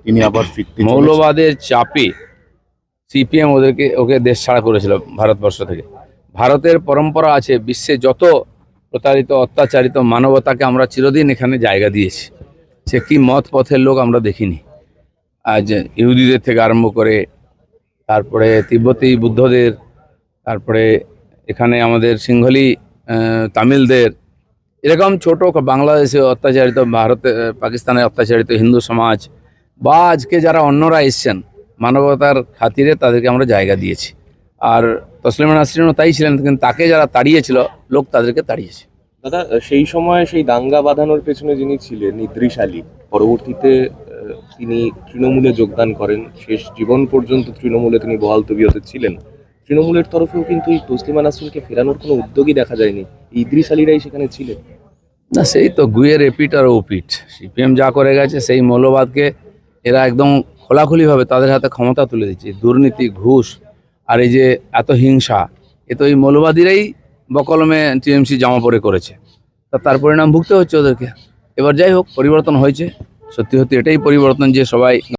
তিনি আবার ফিরতে মৌলবাদের চাপে সিপিএম ওকে দেশ ছাড়া করেছিল ভারতবর্ষ থেকে। ভারতের পরম্পরা আছে, বিশ্বে যত প্রতারিত অত্যাচারিত মানবতাকে আমরা চিরদিন এখানে জায়গা দিয়েছি। সে কি মত পথের লোক আমরা দেখিনি। আজ ইহুদিদের থেকে আরম্ভ করে, তারপরে তিব্বতী বুদ্ধদের, তারপরে এখানে আমাদের সিংহলি তামিলদের, এরকম ছোট বাংলাদেশে অত্যাচারিত, ভারতে পাকিস্তানে অত্যাচারিত হিন্দু সমাজ, বা আজকে যারা অন্যরা এসছেন মানবতার খাতিরে তাদেরকে আমরা জায়গা দিয়েছি। আর তসলিমা নাসরিনও তাই ছিলেন, কিন্তু তাকে যারা তাড়িয়েছিল লোক তাদেরকে তাড়িয়েছে। দাদা, সেই সময় সেই দাঙ্গা বাঁধানোর পেছনে যিনি ছিলেন ইদ্রিস আলী, পরবর্তীতে তিনি তৃণমূলে যোগদান করেন, শেষ জীবন পর্যন্ত তৃণমূলে তিনি বহাল তবিয়তে ছিলেন। তৃণমূলের তরফেও কিন্তু এই তসলিমা নাসরিনকে ফেরানোর কোনো উদ্যোগই দেখা যায়নি। ইদ্রিস আলীরাই সেখানে ছিলেন। না, সেই তো গুয়ের এপিট আর ওপিট। সিপিএম যা করে গেছে সেই মৌলবাদকে এরা একদম খোলাখুলিভাবে তাদের হাতে ক্ষমতা তুলে দিচ্ছে। দুর্নীতি, ঘুষ আর এই যে এত হিংসা, এ তো এই মৌলবাদীরাই বকলমে টিএমসি জামা পরে করেছে। তার পরিণাম ভুগতে হচ্ছে ওদেরকে। এবার যাই হোক, পরিবর্তন হয়েছে, সত্যি সত্যি এটাই পরিবর্তন যে সবাই